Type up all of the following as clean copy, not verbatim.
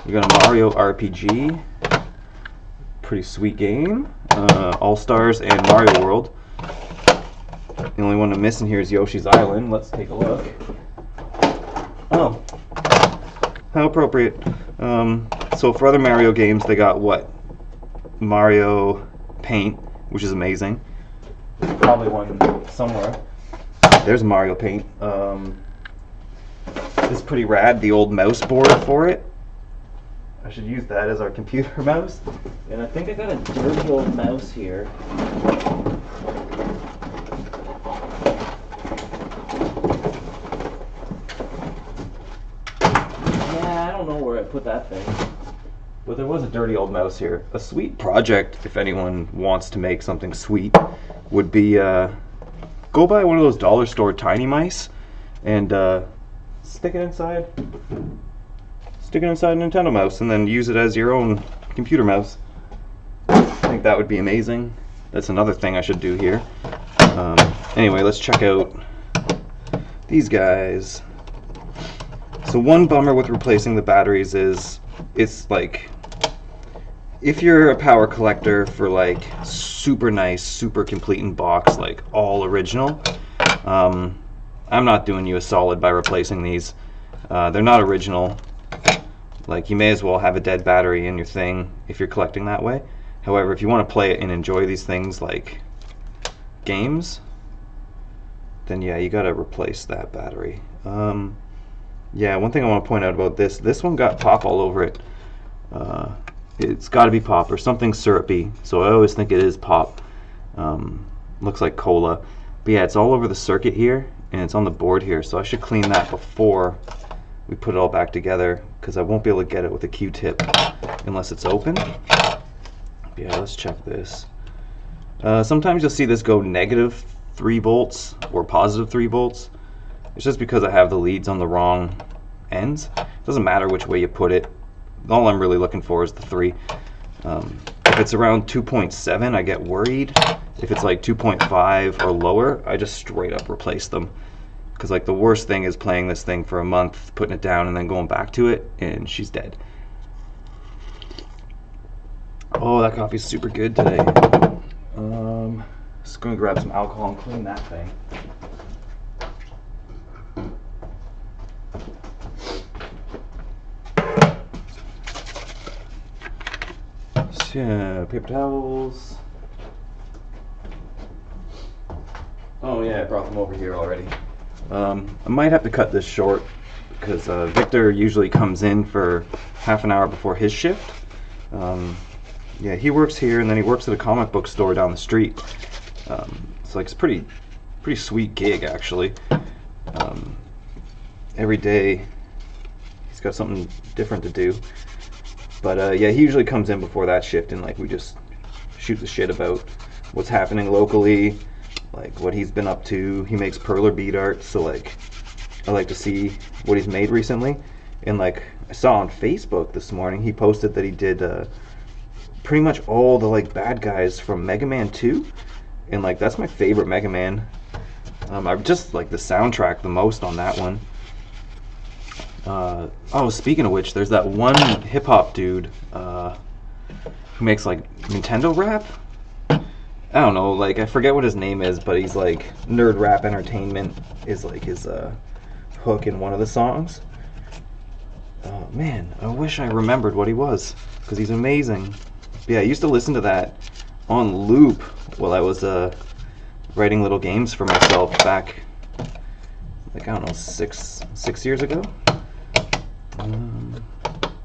We got a Mario RPG. Pretty sweet game. All-Stars and Mario World. The only one I'm missing here is Yoshi's Island. Let's take a look. Oh, how appropriate. So for other Mario games, they got what? Mario Paint, which is amazing. Probably one somewhere. There's Mario Paint. This is pretty rad. The old mouse board for it. I should use that as our computer mouse. And I think I got a dirty old mouse here. Yeah, I don't know where I put that thing. But there was a dirty old mouse here. A sweet project, if anyone wants to make something sweet, would be go buy one of those dollar store tiny mice and stick it inside a Nintendo mouse and then use it as your own computer mouse. I think that would be amazing. That's another thing I should do here. Anyway, let's check out these guys. So one bummer with replacing the batteries is it's like, if you're a power collector for like super nice, super complete in box, like all original, I'm not doing you a solid by replacing these. They're not original. Like, you may as well have a dead battery in your thing if you're collecting that way. However, if you want to play it and enjoy these things like games, then yeah, you gotta replace that battery. Yeah, one thing I want to point out about this one got pop all over it. It's got to be pop or something syrupy, so I always think it is pop. Looks like cola. But yeah, it's all over the circuit here, and it's on the board here, so I should clean that before we put it all back together, because I won't be able to get it with a Q-tip unless it's open. Yeah, let's check this. Sometimes you'll see this go negative 3 volts or positive 3 volts. It's just because I have the leads on the wrong ends. It doesn't matter which way you put it. All I'm really looking for is the 3. If it's around 2.7, I get worried. If it's like 2.5 or lower, I just straight up replace them. Because like the worst thing is playing this thing for a month, putting it down, and then going back to it, and she's dead. Oh, that coffee's super good today. Just going to grab some alcohol and clean that thing. Yeah, paper towels. Oh yeah, I brought them over here already. I might have to cut this short because Victor usually comes in for half an hour before his shift. Yeah, he works here and then he works at a comic book store down the street. It's like it's pretty sweet gig actually. Every day he's got something different to do. But yeah, he usually comes in before that shift and like we just shoot the shit about what's happening locally, like what he's been up to. He makes perler bead art, so like I like to see what he's made recently. And like I saw on Facebook this morning, he posted that he did pretty much all the like bad guys from Mega Man 2, and like that's my favorite Mega Man. I just like the soundtrack the most on that one. Oh, speaking of which, there's that one hip-hop dude who makes like Nintendo rap. I don't know, like I forget what his name is, but he's like Nerd Rap Entertainment is like his hook in one of the songs. Oh man, I wish I remembered what he was, because he's amazing. But yeah, I used to listen to that on loop while I was writing little games for myself back, like I don't know, six years ago.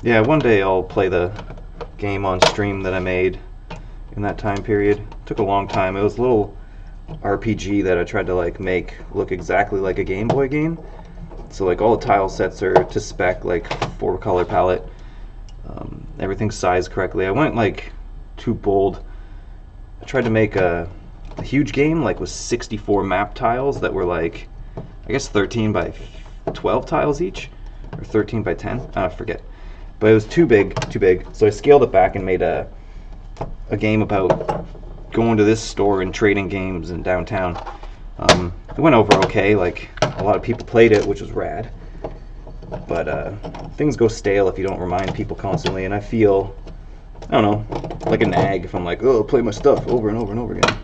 Yeah, one day I'll play the game on stream that I made in that time period. It took a long time. It was a little RPG that I tried to like make look exactly like a Game Boy game. So like all the tile sets are to spec, like 4-color palette. Everything's sized correctly. I went like too bold. I tried to make a huge game like with 64 map tiles that were like, I guess 13 by 12 tiles each, or 13 by 10. I forget. But it was too big. So I scaled it back and made a game about going to this store and trading games in downtown. It went over okay. Like a lot of people played it, which was rad. but things go stale if you don't remind people constantly, and I feel, I don't know, like a nag if I'm like, oh, play my stuff over and over and over again.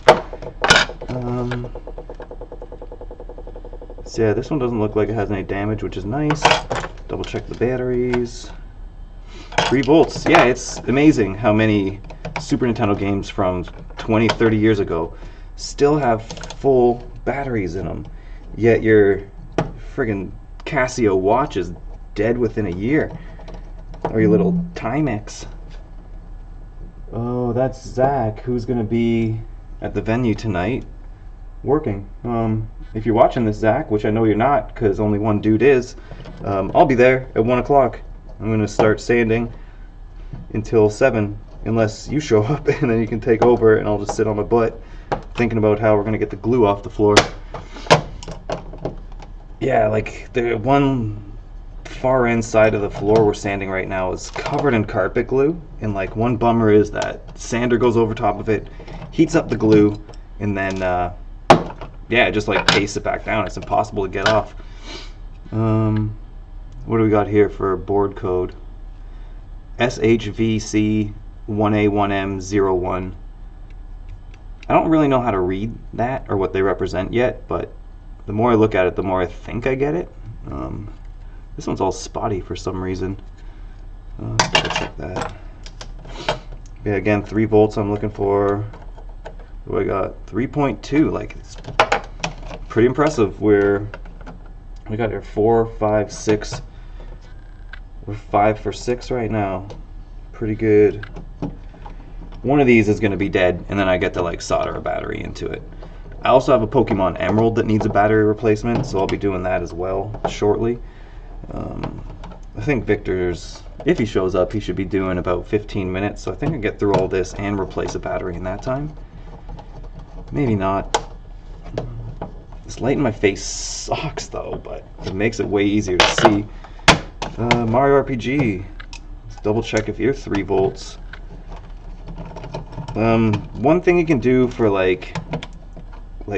So yeah, this one doesn't look like it has any damage, which is nice. Double check the batteries. 3 volts. Yeah, it's amazing how many Super Nintendo games from 20, 30 years ago still have full batteries in them. Yet your friggin' Casio watch is dead within a year. Or your little Timex. Oh, that's Zach, who's gonna be at the venue tonight working. If you're watching this, Zach, which I know you're not because only one dude is, I'll be there at 1 o'clock. I'm gonna start sanding until 7 unless you show up, and then you can take over and I'll just sit on my butt thinking about how we're gonna get the glue off the floor. Yeah, like the one far end side of the floor we're sanding right now is covered in carpet glue, and like one bummer is that sander goes over top of it, heats up the glue, and then yeah, it just like pastes it back down. It's impossible to get off. What do we got here for board code? SHVC 1A1M01. I don't really know how to read that or what they represent yet, but the more I look at it, the more I think I get it. This one's all spotty for some reason. Let's double check that. Yeah, again, 3 volts I'm looking for. What do I got? 3.2. Like, it's pretty impressive. We got here 4, 5, 6. We're 5 for 6 right now. Pretty good. One of these is going to be dead, and then I get to like solder a battery into it. I also have a Pokemon Emerald that needs a battery replacement, so I'll be doing that as well shortly. I think Victor's, if he shows up, he should be doing about 15 minutes, so I think I get through all this and replace a battery in that time. Maybe not. This light in my face sucks though, but it makes it way easier to see. Mario RPG. Let's double check if you're 3 volts. One thing you can do for like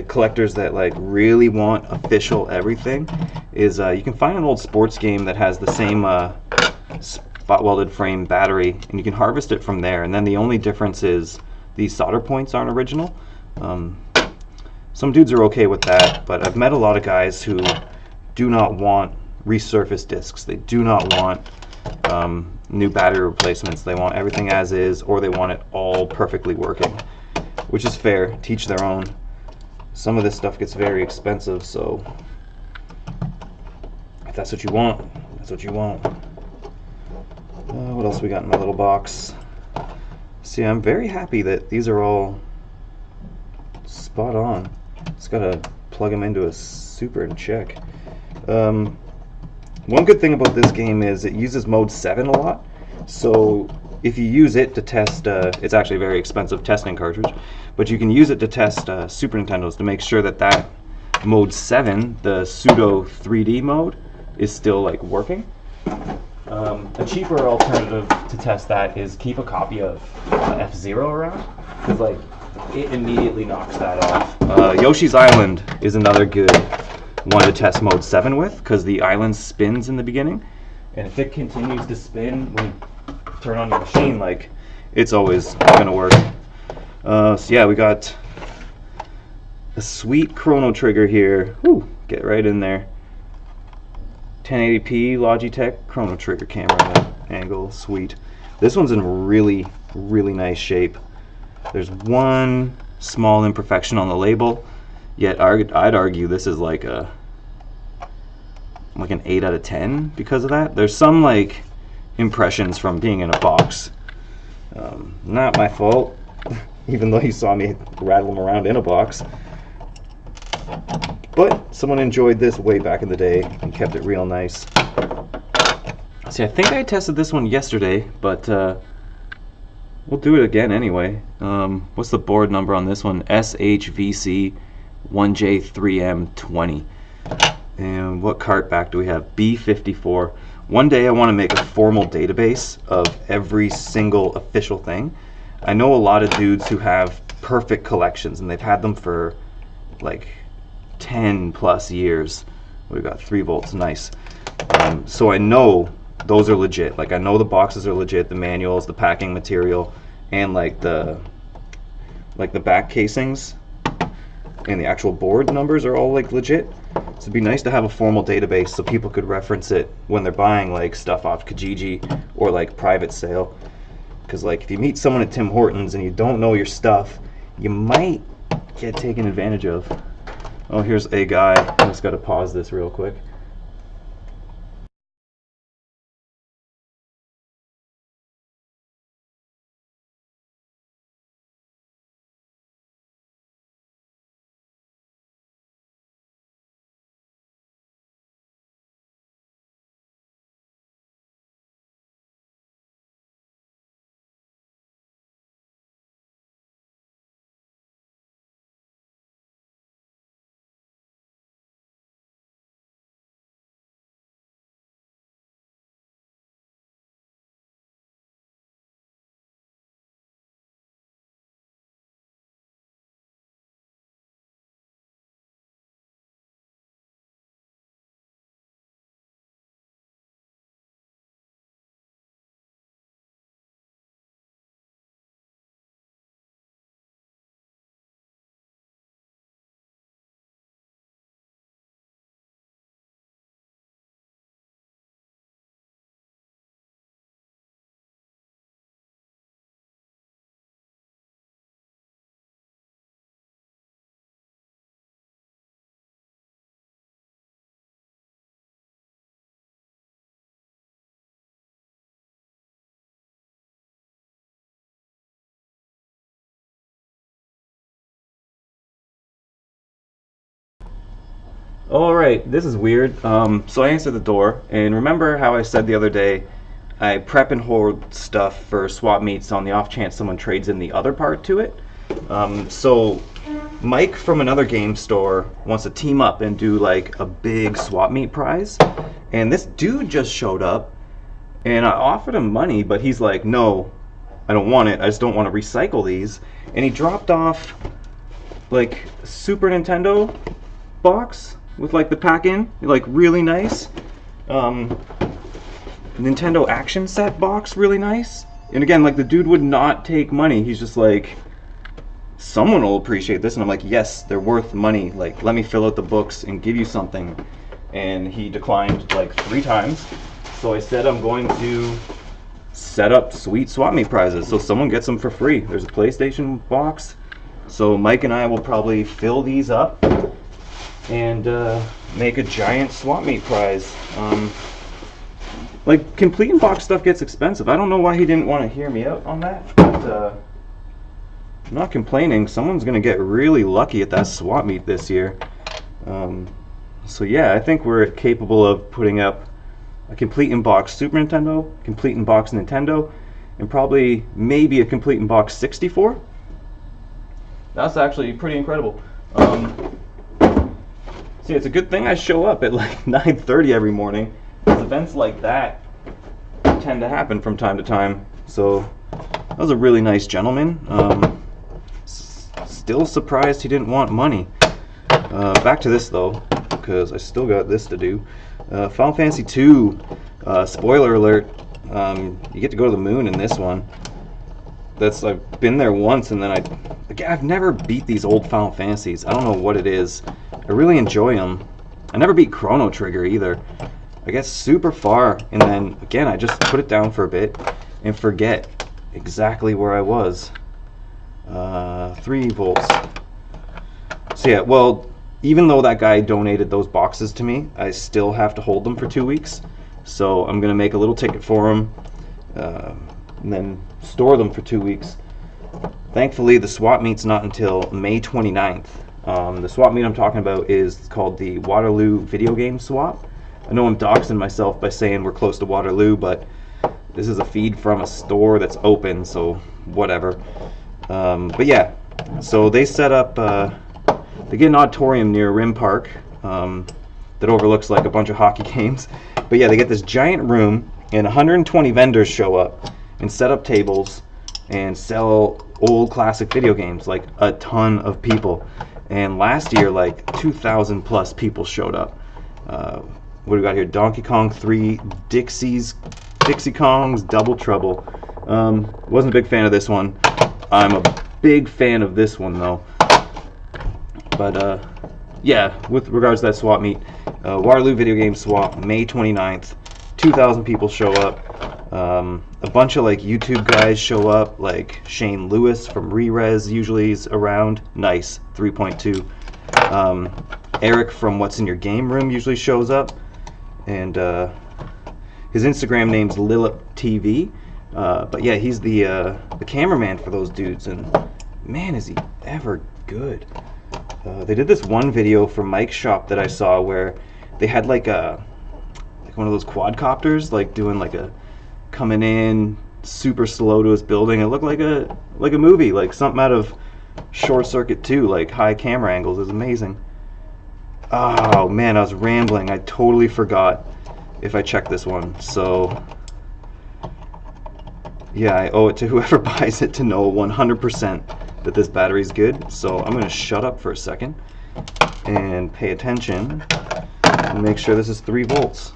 collectors that like really want official everything is you can find an old sports game that has the same spot welded frame battery, and you can harvest it from there, and then the only difference is these solder points aren't original. Some dudes are okay with that, but I've met a lot of guys who do not want resurfaced discs. They do not want new battery replacements. They want everything as is, or they want it all perfectly working, which is fair. Teach their own. Some of this stuff gets very expensive, so if that's what you want, that's what you want. What else we got in my little box? See, I'm very happy that these are all spot on. Just gotta plug them into a super and check. One good thing about this game is it uses mode 7 a lot, so if you use it to test, it's actually a very expensive testing cartridge, but you can use it to test Super Nintendos to make sure that mode 7, the pseudo 3D mode, is still like working. A cheaper alternative to test that is keep a copy of F-Zero around, because like it immediately knocks that off. Yoshi's Island is another good one to test mode 7 with, because the island spins in the beginning, and if it continues to spin when you turn on your machine, like, it's always gonna work. So yeah, we got a sweet Chrono Trigger here. Whew, get right in there. 1080p Logitech Chrono Trigger camera angle, sweet. This one's in really, really nice shape. There's one small imperfection on the label, yet I'd argue this is like an 8 out of 10 because of that. There's some like impressions from being in a box. Not my fault, even though you saw me rattle them around in a box. But someone enjoyed this way back in the day and kept it real nice. See, I think I tested this one yesterday, but we'll do it again anyway. What's the board number on this one? SHVC 1J3M20. And what cart back do we have? B54. One day I want to make a formal database of every single official thing. I know a lot of dudes who have perfect collections, and they've had them for like 10 plus years. We've got 3 volts, nice. So I know those are legit. Like, I know the boxes are legit, the manuals, the packing material, and like the back casings and the actual board numbers are all like legit. So it'd be nice to have a formal database so people could reference it when they're buying like stuff off Kijiji or like private sale. Because like if you meet someone at Tim Hortons and you don't know your stuff, you might get taken advantage of. Oh, here's a guy. I just got to pause this real quick. All right, this is weird. So I answered the door, and remember how I said the other day, I prep and hoard stuff for swap meets on the off chance someone trades in the other part to it. So Mike from another game store wants to team up and do like a big swap meet prize, and this dude just showed up, and I offered him money, but he's like, no, I don't want it. I just don't want to recycle these, and he dropped off like Super Nintendo box with like the pack in, like really nice. Nintendo action set box, really nice. And again, like the dude would not take money. He's just like, someone will appreciate this. And I'm like, yes, they're worth money. Like, let me fill out the books and give you something. And he declined like 3 times. So I said I'm going to set up sweet swap meet prizes so someone gets them for free. There's a PlayStation box. So Mike and I will probably fill these up and make a giant swap meet prize. Like, complete in box stuff gets expensive. I don't know why he didn't want to hear me out on that, but I'm not complaining. Someone's going to get really lucky at that swap meet this year. So yeah, I think we're capable of putting up a complete in box Super Nintendo, complete in box Nintendo, and probably maybe a complete in box 64. That's actually pretty incredible. See, it's a good thing I show up at like 9:30 every morning, because events like that tend to happen from time to time. So that was a really nice gentleman. Still surprised he didn't want money. Back to this though, because I still got this to do. Final Fantasy II, spoiler alert, you get to go to the moon in this one. I've been there once, and then I've never beat these old Final Fantasies. I don't know what it is. I really enjoy them. I never beat Chrono Trigger either. I get super far, and then again I just put it down for a bit and forget exactly where I was. 3 volts. So yeah, well, even though that guy donated those boxes to me, I still have to hold them for 2 weeks. So I'm gonna make a little ticket for him, and then store them for 2 weeks. Thankfully, the swap meet's not until May 29th. The swap meet I'm talking about is called the Waterloo Video Game Swap. I know I'm doxing myself by saying we're close to Waterloo, but this is a feed from a store that's open, so whatever. But yeah, so they set up, they get an auditorium near Rim Park that overlooks like a bunch of hockey games. But yeah, they get this giant room, and 120 vendors show up and set up tables and sell old classic video games, like a ton of people. And last year, like 2,000 plus people showed up, what do we got here? Donkey Kong 3, Dixie Kong's Double Trouble. Wasn't a big fan of this one. I'm a big fan of this one though. But yeah, with regards to that swap meet, Waterloo Video Game Swap, May 29th, 2,000 people show up. A bunch of like YouTube guys show up, like Shane Lewis from Re-Res usually is around. Nice, 3.2. Eric from What's in Your Game Room usually shows up, and his Instagram name's Lilip TV. But yeah, he's the cameraman for those dudes, and man, is he ever good. They did this one video from Mike's shop that I saw where they had like one of those quadcopters, like doing like a coming in super slow to his building. It looked like a movie, like something out of Short Circuit 2, like high camera angles. It was amazing. Oh man, I was rambling. I totally forgot if I checked this one. So yeah, I owe it to whoever buys it to know 100% that this battery's good. So I'm gonna shut up for a second and pay attention and make sure this is 3 volts.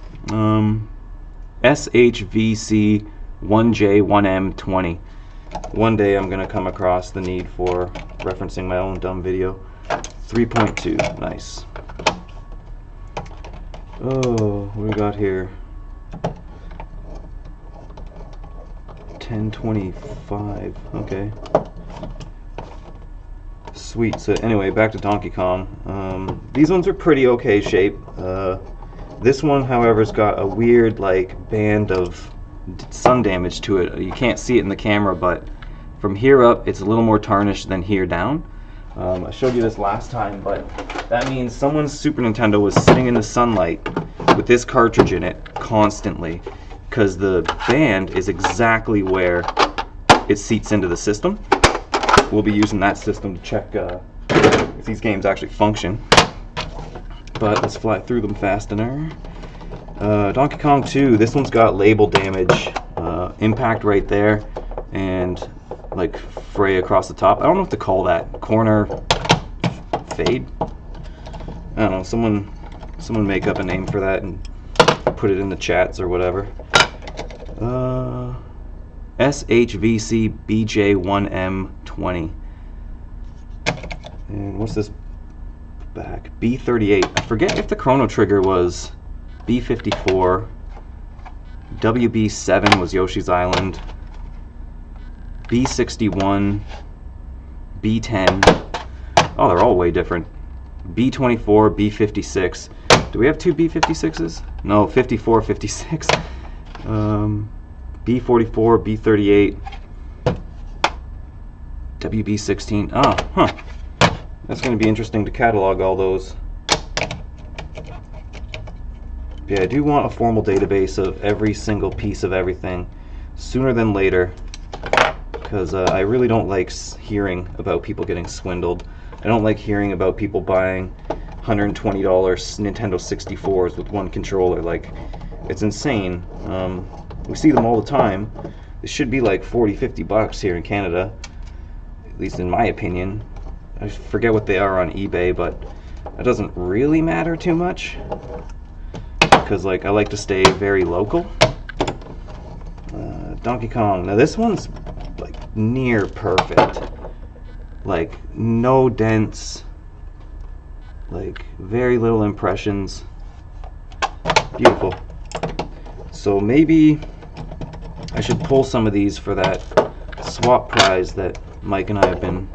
SHVC 1J1M20. One day I'm gonna come across the need for referencing my own dumb video. 3.2, nice. Oh, what do we got here? 1025, okay. Sweet, so anyway, back to Donkey Kong. These ones are pretty okay shape. This one, however, has got a weird like band of sun damage to it. You can't see it in the camera, but from here up it's a little more tarnished than here down. I showed you this last time, but that means someone's Super Nintendo was sitting in the sunlight with this cartridge in it constantly, because the band is exactly where it seats into the system. We'll be using that system to check if these games actually function. But let's fly through them faster. Donkey Kong 2, this one's got label damage, impact right there, and like fray across the top. I don't know what to call that. Corner fade? I don't know. Someone make up a name for that and put it in the chats or whatever. SHVC BJ1M20. And what's this back? B38. I forget if the chrono trigger was B54. WB7 was Yoshi's Island. B61. B10. Oh, they're all way different. B24, B56. Do we have 2 B56s? No, 54, 56. B44, B38, WB16. Oh, huh. That's going to be interesting to catalog all those. Yeah, I do want a formal database of every single piece of everything sooner than later, because I really don't like hearing about people getting swindled. I don't like hearing about people buying $120 Nintendo 64s with one controller. Like, it's insane. We see them all the time. They should be like 40, 50 bucks here in Canada, at least in my opinion. I forget what they are on eBay, but that doesn't really matter too much, because like I like to stay very local. Donkey Kong. Now this one's like near perfect. Like no dents, like very little impressions. Beautiful. So maybe I should pull some of these for that swap prize that Mike and I have been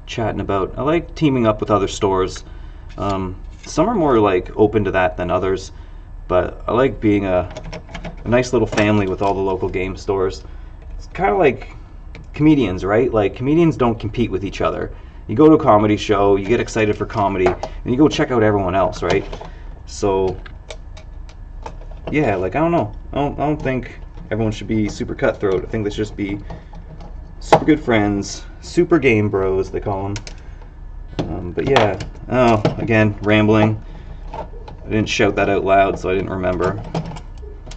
chatting about. I like teaming up with other stores. Some are more like open to that than others, but I like being a nice little family with all the local game stores. It's kind of like comedians, right? Like comedians don't compete with each other. You go to a comedy show, you get excited for comedy, and you go check out everyone else, right? So yeah, like I don't know. I don't think everyone should be super cutthroat. I think they should just be super good friends, super game bros, they call them. But yeah, oh, again, rambling. I didn't shout that out loud, so I didn't remember.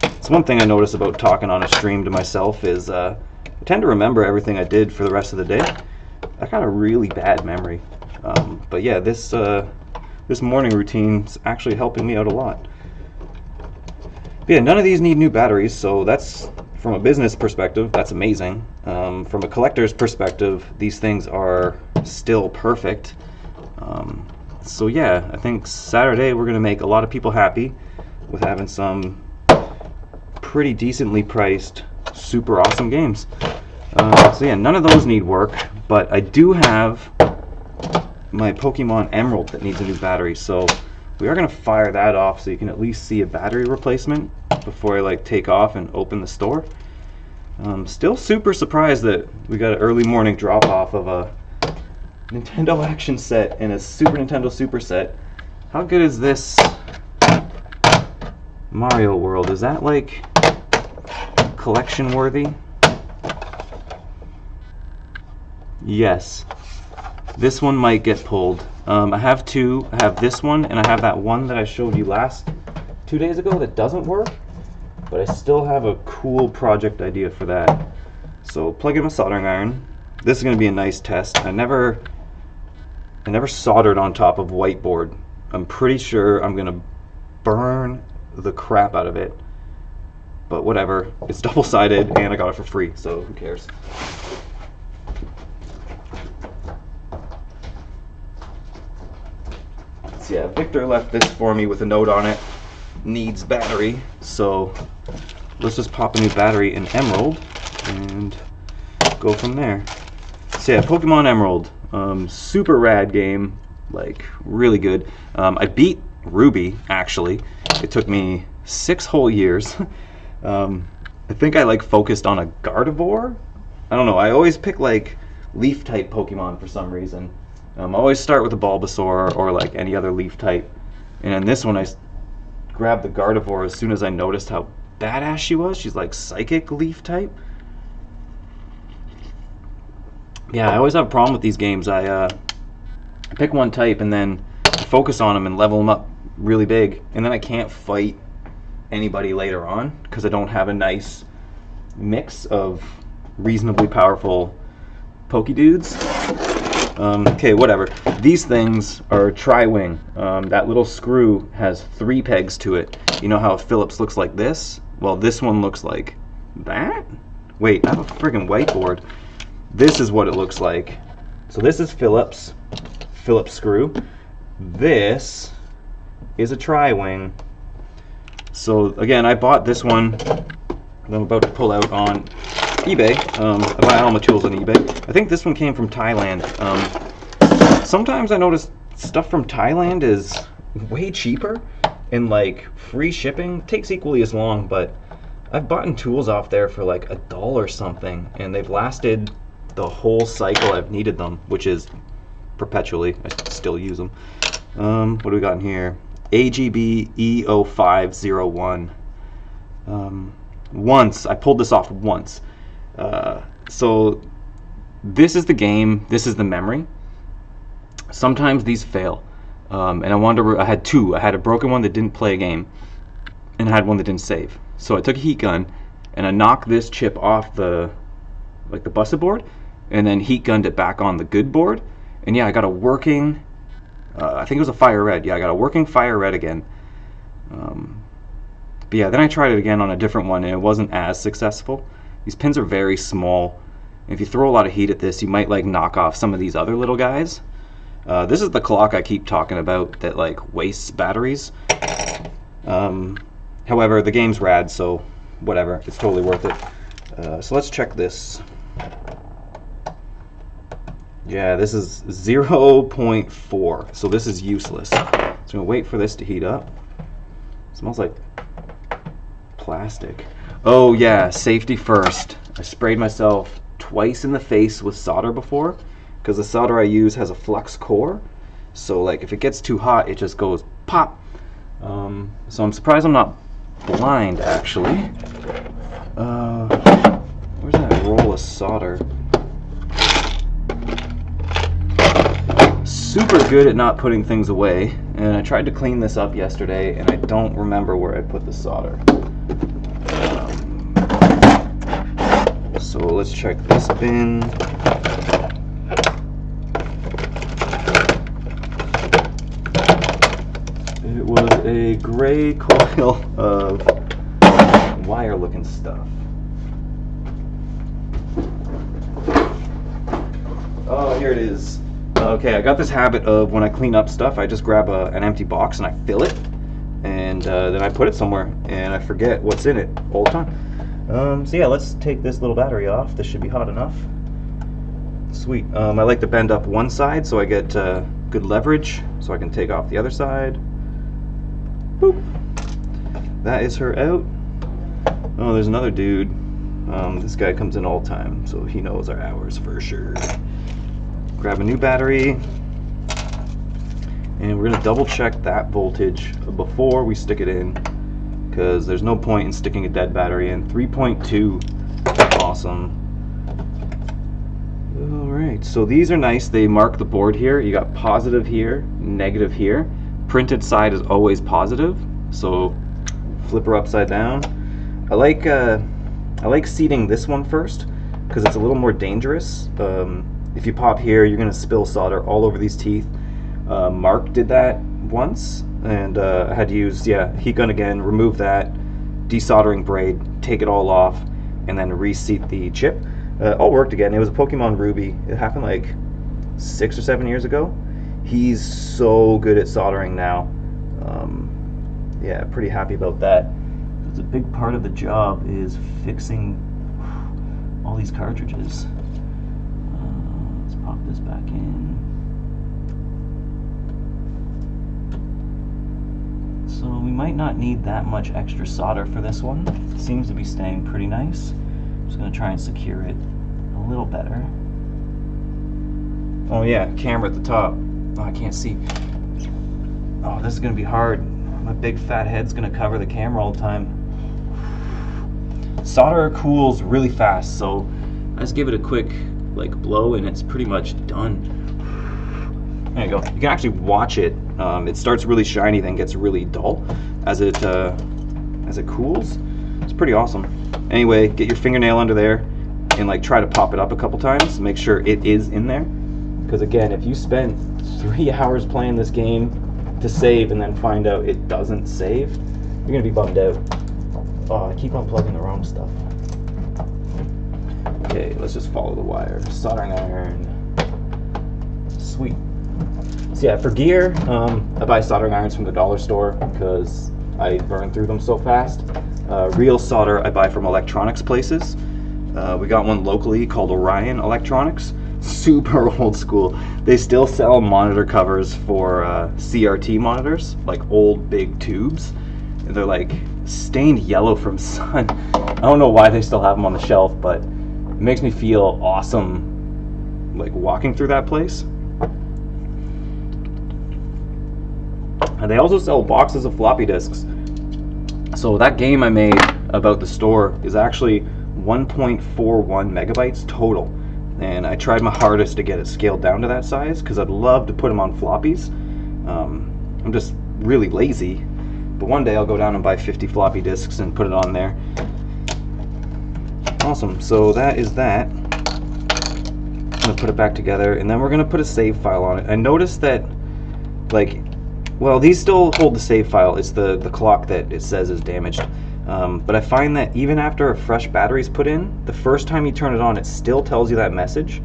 It's one thing I notice about talking on a stream to myself is I tend to remember everything I did for the rest of the day. I got a really bad memory. But yeah, this morning routine is actually helping me out a lot. But yeah, none of these need new batteries, so that's, from a business perspective, that's amazing. From a collector's perspective, these things are still perfect. So yeah, I think Saturday we're gonna make a lot of people happy with having some pretty decently priced, super awesome games. So yeah, none of those need work, but I do have my Pokemon Emerald that needs a new battery, so we are going to fire that off so you can at least see a battery replacement before I like take off and open the store. Still super surprised that we got an early morning drop off of a Nintendo Action set and a Super Nintendo Super set. How good is this Mario World? Is that like collection worthy? Yes. This one might get pulled. I have two. I have this one, and I have that one that I showed you 2 days ago that doesn't work, but I still have a cool project idea for that. So plug in my soldering iron. This is going to be a nice test. I never soldered on top of whiteboard. I'm pretty sure I'm going to burn the crap out of it, but whatever. It's double-sided, and I got it for free, so who cares? Yeah, Victor left this for me with a note on it. Needs battery, so let's just pop a new battery in Emerald and go from there. So yeah, Pokemon Emerald, super rad game, like really good. I beat Ruby actually. It took me 6 whole years. I think I like focused on a Gardevoir. I don't know. I always pick like leaf type Pokemon for some reason. I always start with a Bulbasaur or like any other leaf type. And in this one, I grabbed the Gardevoir as soon as I noticed how badass she was. She's like psychic leaf type. Yeah, I always have a problem with these games. I pick one type and then focus on them and level them up really big. And then I can't fight anybody later on because I don't have a nice mix of reasonably powerful Pokedudes. Okay, whatever. These things are tri-wing. That little screw has 3 pegs to it. You know how a Phillips looks like this? Well, this one looks like that? Wait, I have a friggin' whiteboard. This is what it looks like. So this is Phillips screw. This is a tri-wing. So again, I bought this one that I'm about to pull out on eBay. I buy all my tools on eBay. I think this one came from Thailand. Sometimes I notice stuff from Thailand is way cheaper and like free shipping takes equally as long, but I've bought tools off there for like $1 something and they've lasted the whole cycle I've needed them, which is perpetually. I still use them. What do we got in here? AGB E0501. Once I pulled this off once. So this is the game, this is the memory. Sometimes these fail, and I had 2. I had a broken one that didn't play a game, and I had one that didn't save. So I took a heat gun and I knocked this chip off the busted board, and then heat gunned it back on the good board. And yeah, I got a working, I think it was a fire red. Yeah, I got a working fire red again. But yeah, then I tried it again on a different one, and it wasn't as successful. These pins are very small. If you throw a lot of heat at this, you might like knock off some of these other little guys. This is the clock I keep talking about that like wastes batteries. However, the game's rad, so whatever. It's totally worth it. So let's check this. Yeah, this is 0.4, so this is useless. So I'm gonna wait for this to heat up. It smells like plastic. Oh yeah, safety first. I sprayed myself twice in the face with solder before because the solder I use has a flux core. So like if it gets too hot, it just goes pop. So I'm surprised I'm not blind actually. Where's that roll of solder? Super good at not putting things away, and I tried to clean this up yesterday and I don't remember where I put the solder. So let's check this bin. It was a gray coil of wire looking stuff. Oh, here it is. Okay, I got this habit of when I clean up stuff, I just grab an empty box and I fill it, and then I put it somewhere, and I forget what's in it all the time. So yeah, let's take this little battery off. This should be hot enough. Sweet. I like to bend up one side so I get good leverage, so I can take off the other side. Boop. That is her out. Oh, there's another dude. This guy comes in all the time, so he knows our hours for sure. Grab a new battery, and we're going to double check that voltage before we stick it in, because there's no point in sticking a dead battery in. 3.2, awesome. Alright, so these are nice. They mark the board here. You got positive here, negative here. Printed side is always positive, so flip her upside down. I like seating this one first, because it's a little more dangerous. If you pop here, you're going to spill solder all over these teeth. Mark did that once, and I had to use, heat gun again, remove that, desoldering braid, take it all off, and then reseat the chip. All worked again. It was a Pokemon Ruby. It happened like 6 or 7 years ago. He's so good at soldering now. Yeah, pretty happy about that. It's a big part of the job is fixing all these cartridges. Let's pop this back in. So we might not need that much extra solder for this one. It seems to be staying pretty nice. I'm just going to try and secure it a little better. Oh yeah, camera at the top. Oh, I can't see. Oh, this is going to be hard. My big fat head's going to cover the camera all the time. Solder cools really fast, so I just give it a quick blow and it's pretty much done. There you go. You can actually watch it. It starts really shiny, then gets really dull as it cools. It's pretty awesome. Anyway, get your fingernail under there and try to pop it up a couple times. Make sure it is in there, because again, if you spent 3 hours playing this game to save and then find out it doesn't save, you're gonna be bummed out. Oh, I keep unplugging the wrong stuff. Okay, let's just follow the wire. Soldering iron. Sweet. So yeah, for gear, I buy soldering irons from the dollar store because I burn through them so fast. Real solder I buy from electronics places. We got one locally called Orion Electronics. Super old school. They still sell monitor covers for CRT monitors, old big tubes. They're stained yellow from sun. I don't know why they still have them on the shelf, but it makes me feel awesome walking through that place. And they also sell boxes of floppy disks. So that game I made about the store is actually 1.41 megabytes total. And I tried my hardest to get it scaled down to that size because I'd love to put them on floppies. I'm just really lazy. But one day I'll go down and buy 50 floppy disks and put it on there. Awesome, so that is that. I'm gonna put it back together, and then we're gonna put a save file on it. I noticed that, well, these still hold the save file. It's the clock that it says is damaged. But I find that even after a fresh battery is put in, the first time you turn it on, it still tells you that message.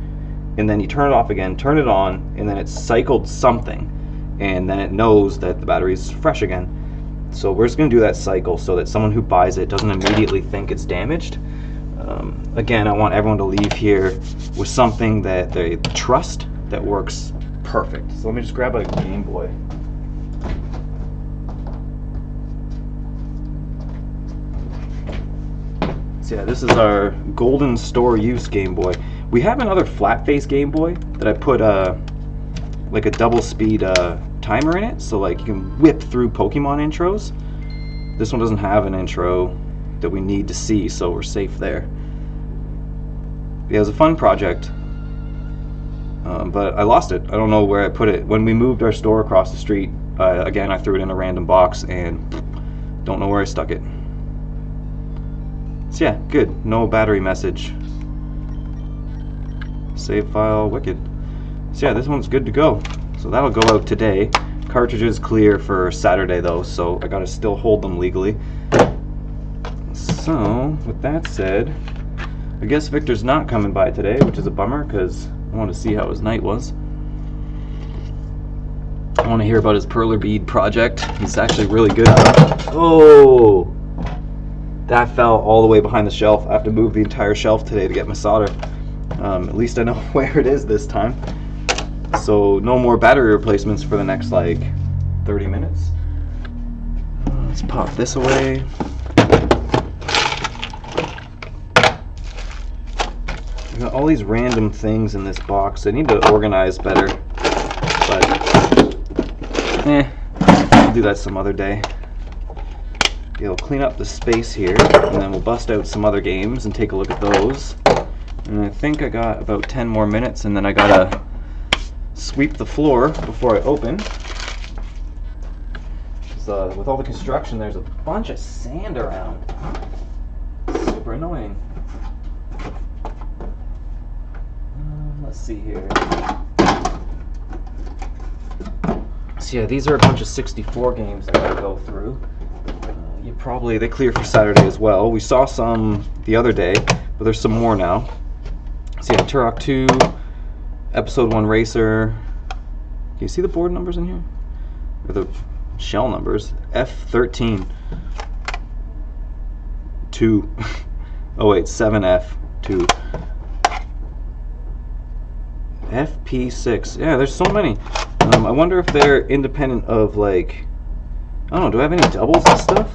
And then you turn it off again, turn it on, and then it's cycled something. And then it knows that the battery is fresh again. So we're just going to do that cycle so that someone who buys it doesn't immediately think it's damaged. Again, I want everyone to leave here with something that they trust that works perfect. So let me just grab a Game Boy. So yeah, this is our Golden Store use Game Boy. We have another flat face Game Boy that I put a double speed timer in it, so you can whip through Pokemon intros. This one doesn't have an intro that we need to see, so we're safe there. Yeah, it was a fun project, but I lost it. I don't know where I put it. When we moved our store across the street, again, I threw it in a random box and don't know where I stuck it. So yeah, good. No battery message. Save file, wicked. So yeah, this one's good to go. So that'll go out today. Cartridges clear for Saturday though, so I gotta still hold them legally. So, with that said, I guess Victor's not coming by today, which is a bummer because I want to see how his night was. I want to hear about his perler bead project. He's actually really good at it. Oh! That fell all the way behind the shelf. I have to move the entire shelf today to get my solder. At least I know where it is this time. So no more battery replacements for the next like 30 minutes. Let's pop this away. I got all these random things in this box. I need to organize better, but I'll do that some other day. Okay, I'll clean up the space here, and then we'll bust out some other games and take a look at those. And I think I got about 10 more minutes, and then I gotta sweep the floor before I open. With all the construction, there's a bunch of sand around. Super annoying. Let's see here. So yeah, these are a bunch of 64 games I gotta go through. They clear for Saturday as well. We saw some the other day, but there's some more now. So yeah, Turok 2, Episode 1 Racer. Can you see the board numbers in here? Or the shell numbers? F13. 2. Oh wait, 7F. 2. FP6. Yeah, there's so many. I wonder if they're independent of, like, I don't know, do I have any doubles and stuff?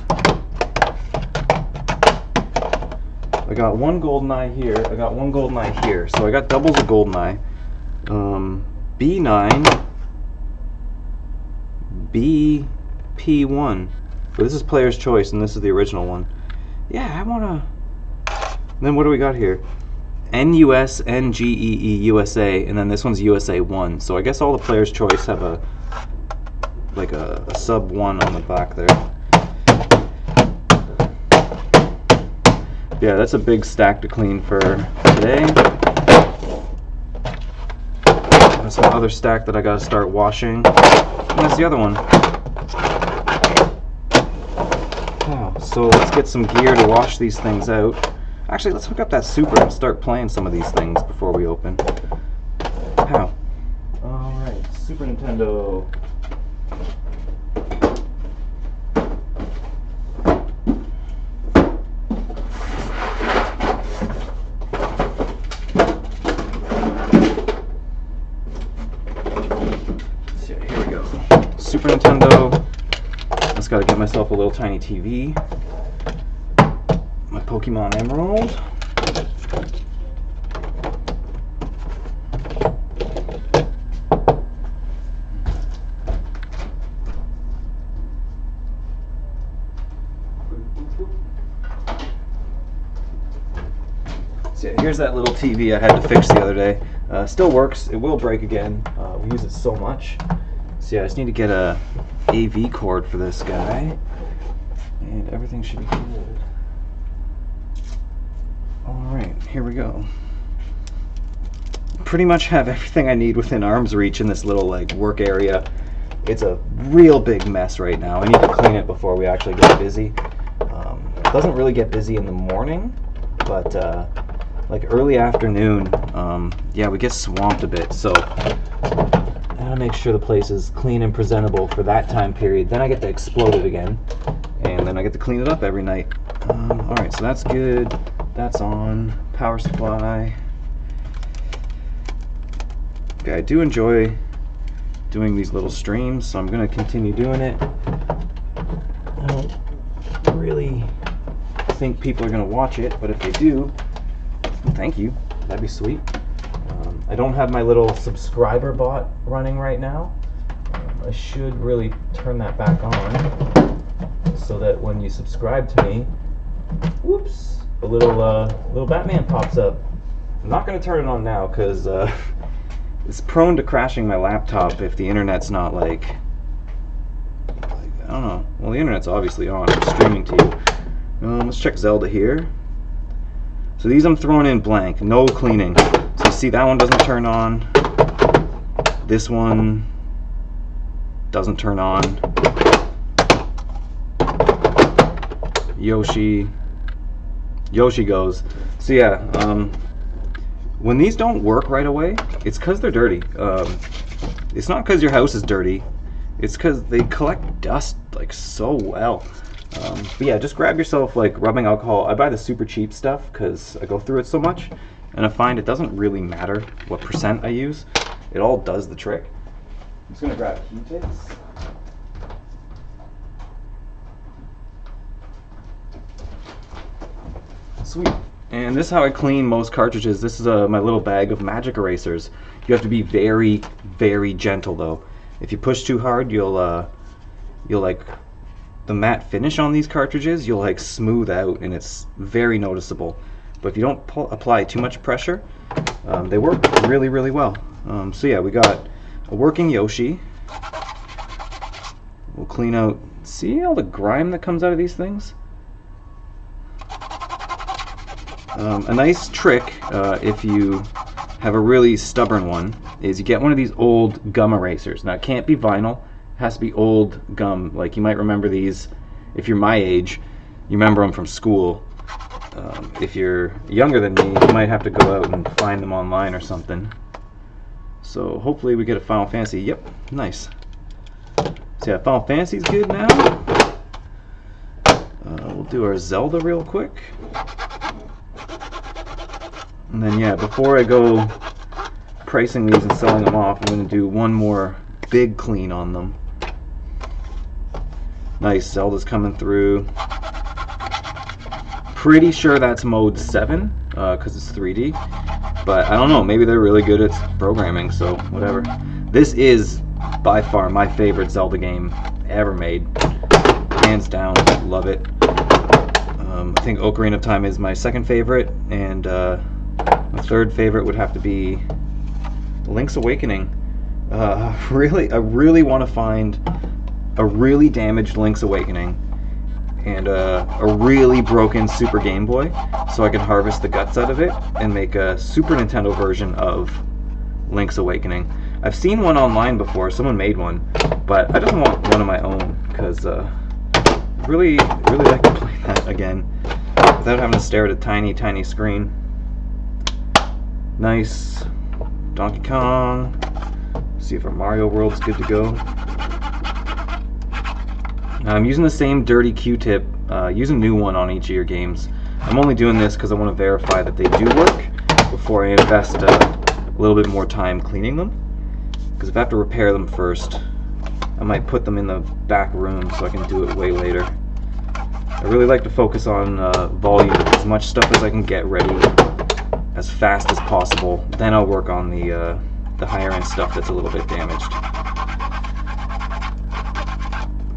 I got one GoldenEye here, I got one GoldenEye here, so I got doubles of GoldenEye. B9, BP1. But this is player's choice, and this is the original one. Yeah, I wanna. Then what do we got here? NUS, NGEE, USA, and then this one's USA 1. So I guess all the player's choice have a sub 1 on the back there. Yeah, that's a big stack to clean for today. That's my other stack that I gotta start washing. And that's the other one. Oh, so let's get some gear to wash these things out. Actually, let's hook up that Super and start playing some of these things before we open. How? Alright, Super Nintendo. So here we go. Super Nintendo. Just gotta get myself a little tiny TV. My Pokemon Emerald. So yeah, here's that little TV I had to fix the other day. Still works. It will break again. We use it so much. So yeah, I just need to get a AV cord for this guy, and everything should be good. Alright, here we go. Pretty much have everything I need within arm's reach in this little like work area. It's a real big mess right now. I need to clean it before we actually get busy. It doesn't really get busy in the morning, but like early afternoon, yeah, we get swamped a bit. So I gotta make sure the place is clean and presentable for that time period. Then I get to explode it again, and then I get to clean it up every night. Alright, so that's good. That's on. Power supply. Okay, I do enjoy doing these little streams, so I'm going to continue doing it. I don't really think people are going to watch it, but if they do, thank you. That'd be sweet. I don't have my little subscriber bot running right now. I should really turn that back on so that when you subscribe to me, whoops, a little Batman pops up. I'm not going to turn it on now because it's prone to crashing my laptop if the internet's not like I don't know. Well, the internet's obviously on. It's streaming to you. Let's check Zelda here. So these I'm throwing in blank, no cleaning. So you see that one doesn't turn on. This one doesn't turn on. Yoshi. Yoshi goes. So yeah, when these don't work right away, it's because they're dirty. It's not because your house is dirty. It's because they collect dust like so well. But yeah, just grab yourself like rubbing alcohol. I buy the super cheap stuff because I go through it so much, and I find it doesn't really matter what percent I use. It all does the trick. I'm just gonna grab Q-tips. Sweet. And this is how I clean most cartridges. This is my little bag of magic erasers. You have to be very, very gentle though. If you push too hard, you'll like the matte finish on these cartridges, you'll like smooth out, and it's very noticeable. But if you don't apply too much pressure, they work really, really well. So yeah, we got a working Yoshi. We'll clean out. See all the grime that comes out of these things? A nice trick, if you have a really stubborn one, is you get one of these old gum erasers. Now it can't be vinyl, it has to be old gum. Like you might remember these, if you're my age, you remember them from school. If you're younger than me, you might have to go out and find them online or something. So hopefully we get a Final Fantasy. Yep, nice. So yeah, Final Fantasy's good now. We'll do our Zelda real quick. And then yeah, before I go pricing these and selling them off, I'm going to do one more big clean on them. Nice, Zelda's coming through. Pretty sure that's mode 7, because it's 3D. But I don't know, maybe they're really good at programming, so whatever. This is by far my favorite Zelda game ever made. Hands down, love it. I think Ocarina of Time is my second favorite, and my third favorite would have to be Link's Awakening. I really want to find a really damaged Link's Awakening and a really broken Super Game Boy, so I can harvest the guts out of it and make a Super Nintendo version of Link's Awakening. I've seen one online before, someone made one, but I just want one of my own because I really like to play that again without having to stare at a tiny, tiny screen. Nice. Donkey Kong. See if our Mario World's good to go. I'm using the same dirty Q-tip. Use a new one on each of your games. I'm only doing this because I want to verify that they do work before I invest a little bit more time cleaning them. Because if I have to repair them first, I might put them in the back room so I can do it way later. I really like to focus on volume, as much stuff as I can get ready as fast as possible. Then I'll work on the higher end stuff that's a little bit damaged.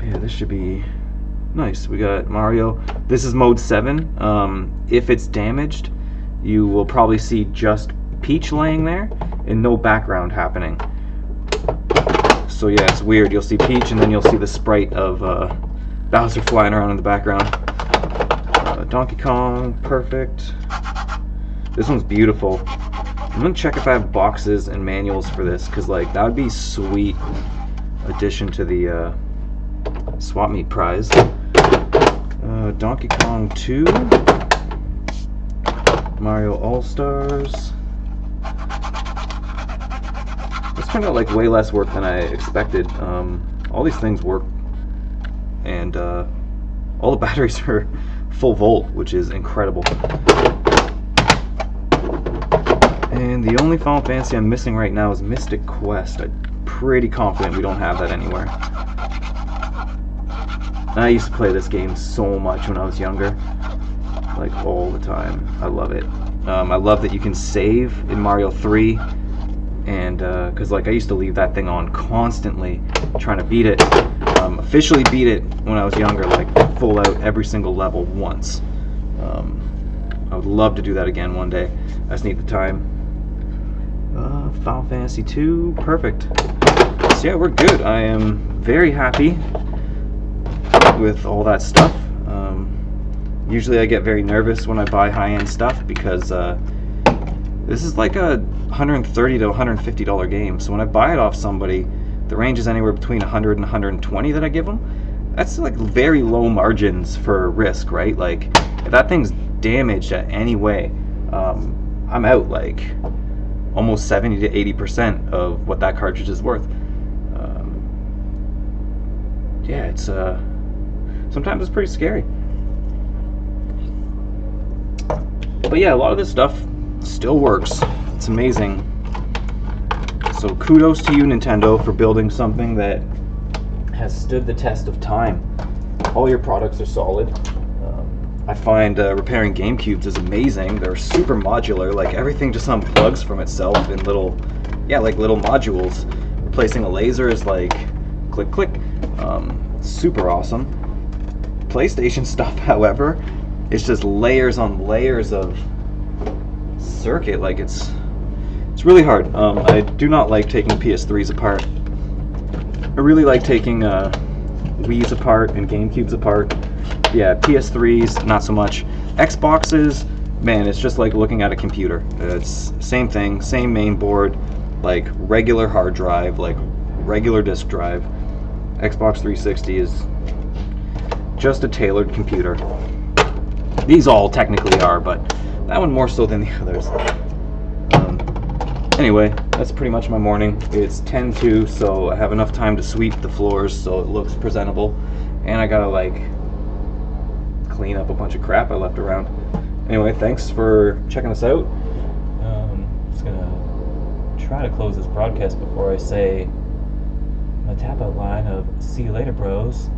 Yeah, this should be nice. We got Mario. This is mode 7. If it's damaged, you will probably see just Peach laying there and no background happening. So yeah, it's weird. You'll see Peach and then you'll see the sprite of Bowser flying around in the background. Donkey Kong, perfect. This one's beautiful. I'm gonna check if I have boxes and manuals for this, because like that would be sweet addition to the swap meet prize. Donkey Kong 2, Mario All-Stars. This turned out like way less work than I expected. All these things work, and all the batteries are full volt, which is incredible. And the only Final Fantasy I'm missing right now is Mystic Quest. I'm pretty confident we don't have that anywhere. And I used to play this game so much when I was younger. Like all the time. I love it. I love that you can save in Mario 3. And because like I used to leave that thing on constantly trying to beat it. Officially beat it when I was younger, like full out every single level once. I would love to do that again one day. I just need the time. Final Fantasy 2, perfect. So yeah, we're good. I am very happy with all that stuff. Usually I get very nervous when I buy high-end stuff because this is like a $130 to $150 game. So when I buy it off somebody, the range is anywhere between 100 and 120 that I give them. That's like very low margins for risk, right? Like if that thing's damaged at any way, I'm out like almost 70 to 80% of what that cartridge is worth. Yeah, it's sometimes it's pretty scary. But yeah, a lot of this stuff still works. It's amazing. So kudos to you, Nintendo, for building something that has stood the test of time. All your products are solid. I find repairing GameCubes is amazing. They're super modular. Like everything just unplugs from itself in little modules. Replacing a laser is like click click. Super awesome. PlayStation stuff, however, it's just layers on layers of circuit. Like it's really hard. I do not like taking PS3s apart. I really like taking Wii's apart and GameCubes apart. Yeah, PS3s, not so much. Xboxes, man, it's just like looking at a computer. It's same thing, same main board, like regular hard drive, like regular disk drive. Xbox 360 is just a tailored computer. These all technically are, but that one more so than the others. Anyway, that's pretty much my morning. It's 10:02, so I have enough time to sweep the floors so it looks presentable. And I gotta like clean up a bunch of crap I left around. Anyway, thanks for checking us out. Just gonna try to close this broadcast before I say my tap out line of "See you later, bros."